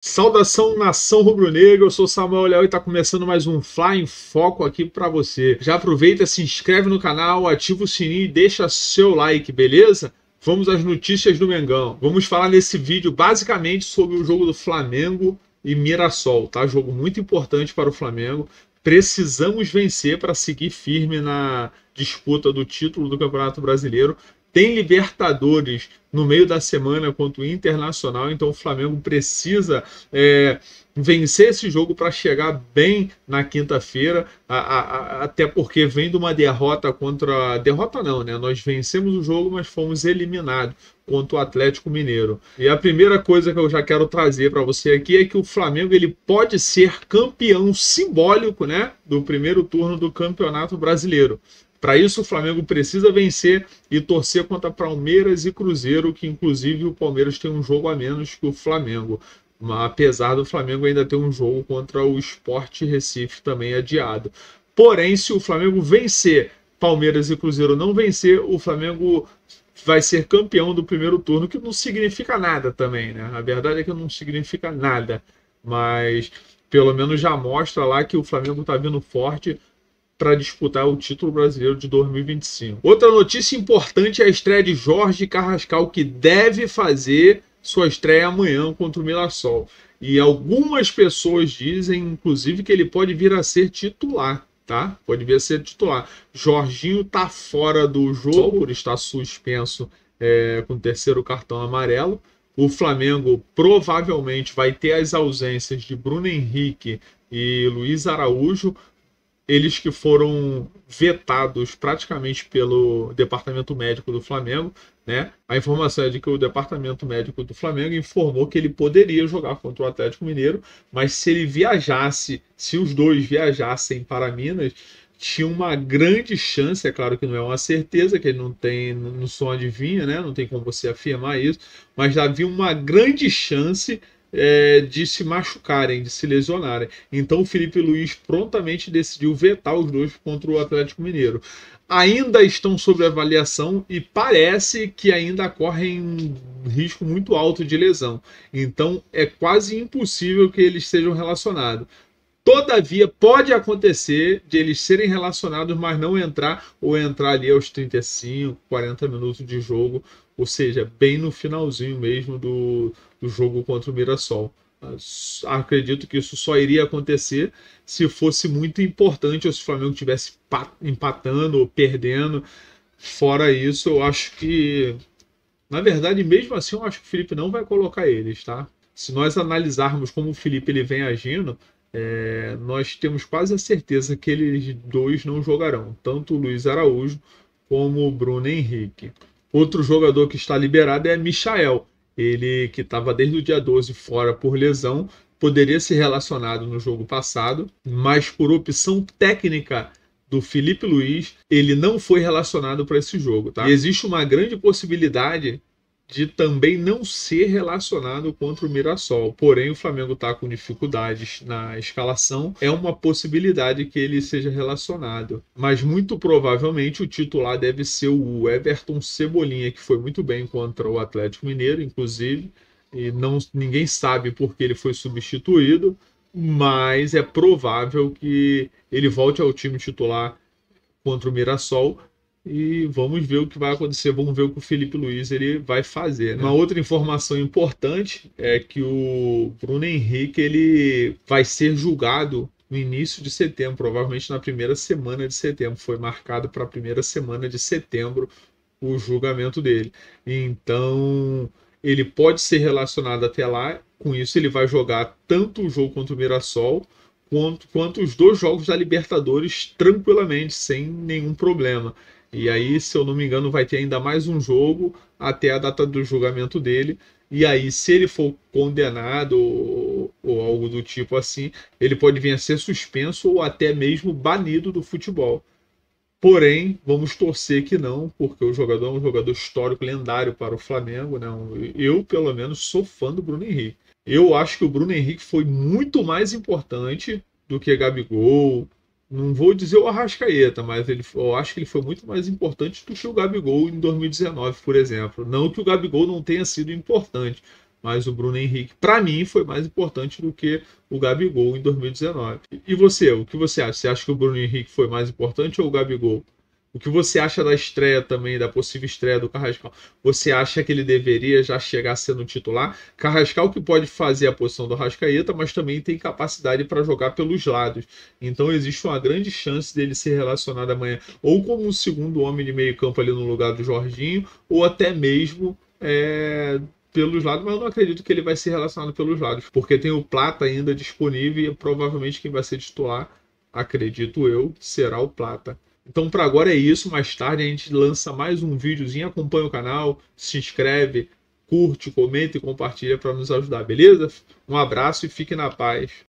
Saudação, nação rubro-negra, eu sou Samuel Leal e está começando mais um Fly em Foco aqui para você. Já aproveita, se inscreve no canal, ativa o sininho e deixa seu like, beleza? Vamos às notícias do Mengão. Vamos falar nesse vídeo basicamente sobre o jogo do Flamengo e Mirassol, tá? Jogo muito importante para o Flamengo. Precisamos vencer para seguir firme na disputa do título do Campeonato Brasileiro. Tem Libertadores no meio da semana contra o Internacional, então o Flamengo precisa vencer esse jogo para chegar bem na quinta-feira, até porque vem de uma derrota contra... Derrota não, né? Nós vencemos o jogo, mas fomos eliminados contra o Atlético Mineiro. E a primeira coisa que eu já quero trazer para você aqui é que o Flamengo ele pode ser campeão simbólico, né, do primeiro turno do Campeonato Brasileiro. Para isso, o Flamengo precisa vencer e torcer contra Palmeiras e Cruzeiro, que inclusive o Palmeiras tem um jogo a menos que o Flamengo. Apesar do Flamengo ainda ter um jogo contra o Sport Recife também adiado. Porém, se o Flamengo vencer, Palmeiras e Cruzeiro não vencer, o Flamengo vai ser campeão do primeiro turno, que não significa nada também, né? A verdade é que não significa nada, mas pelo menos já mostra lá que o Flamengo está vindo forte para disputar o título brasileiro de 2025. Outra notícia importante é a estreia de Jorge Carrascal, que deve fazer sua estreia amanhã contra o Mirassol. E algumas pessoas dizem, inclusive, que ele pode vir a ser titular, tá? Pode vir a ser titular. Jorginho tá fora do jogo por estar suspenso com o terceiro cartão amarelo. O Flamengo provavelmente vai ter as ausências de Bruno Henrique e Luiz Araújo, eles que foram vetados praticamente pelo departamento médico do Flamengo, né? A informação é de que o departamento médico do Flamengo informou que ele poderia jogar contra o Atlético Mineiro, mas se ele viajasse, se os dois viajassem para Minas, tinha uma grande chance, é claro que não é uma certeza, que ele não só adivinha, né? Não tem como você afirmar isso, mas havia uma grande chance de se machucarem, de se lesionarem. Então o Felipe Luiz prontamente decidiu vetar os dois contra o Atlético Mineiro. Ainda estão sob avaliação e parece que ainda correm um risco muito alto de lesão. Então é quase impossível que eles sejam relacionados. Todavia, pode acontecer de eles serem relacionados, mas não entrar, ou entrar ali aos 35, 40 minutos de jogo, ou seja, bem no finalzinho mesmo do jogo contra o Mirassol. Acredito que isso só iria acontecer se fosse muito importante, ou se o Flamengo estivesse empatando ou perdendo. Fora isso, eu acho que, na verdade, mesmo assim, eu acho que o Felipe não vai colocar eles, tá? Se nós analisarmos como o Felipe ele vem agindo, nós temos quase a certeza que eles dois não jogarão, tanto o Luiz Araújo como o Bruno Henrique. Outro jogador que está liberado é Michael, ele que estava desde o dia 12 fora por lesão, poderia ser relacionado no jogo passado, mas por opção técnica do Felipe Luiz, ele não foi relacionado para esse jogo, tá? E existe uma grande possibilidade de também não ser relacionado contra o Mirassol. Porém, o Flamengo está com dificuldades na escalação. É uma possibilidade que ele seja relacionado. Mas muito provavelmente o titular deve ser o Everton Cebolinha, que foi muito bem contra o Atlético Mineiro, inclusive. E ninguém sabe por que ele foi substituído, mas é provável que ele volte ao time titular contra o Mirassol. E vamos ver o que vai acontecer, vamos ver o que o Felipe Luiz ele vai fazer, né? Uma outra informação importante é que o Bruno Henrique ele vai ser julgado no início de setembro, provavelmente na primeira semana de setembro. Foi marcado para a primeira semana de setembro o julgamento dele. Então ele pode ser relacionado até lá. Com isso ele vai jogar tanto o jogo contra o Mirassol quanto os dois jogos da Libertadores tranquilamente, sem nenhum problema. E aí, se eu não me engano, vai ter ainda mais um jogo até a data do julgamento dele. E aí, se ele for condenado ou algo do tipo assim, ele pode vir a ser suspenso ou até mesmo banido do futebol. Porém, vamos torcer que não, porque o jogador é um jogador histórico, lendário para o Flamengo, né? Eu, pelo menos, sou fã do Bruno Henrique. Eu acho que o Bruno Henrique foi muito mais importante do que Gabigol. Não vou dizer o Arrascaeta, mas eu acho que ele foi muito mais importante do que o Gabigol em 2019, por exemplo. Não que o Gabigol não tenha sido importante, mas o Bruno Henrique, para mim, foi mais importante do que o Gabigol em 2019. E você, o que você acha? Você acha que o Bruno Henrique foi mais importante ou o Gabigol? O que você acha da estreia também, da possível estreia do Carrascal? Você acha que ele deveria já chegar sendo titular? Carrascal que pode fazer a posição do Arrascaeta, mas também tem capacidade para jogar pelos lados. Então existe uma grande chance dele ser relacionado amanhã ou como um segundo homem de meio campo ali no lugar do Jorginho, ou até mesmo pelos lados, mas eu não acredito que ele vai ser relacionado pelos lados, porque tem o Plata ainda disponível e provavelmente quem vai ser titular, acredito eu, será o Plata. Então, para agora é isso. Mais tarde a gente lança mais um videozinho. Acompanha o canal, se inscreve, curte, comenta e compartilha para nos ajudar, beleza? Um abraço e fique na paz.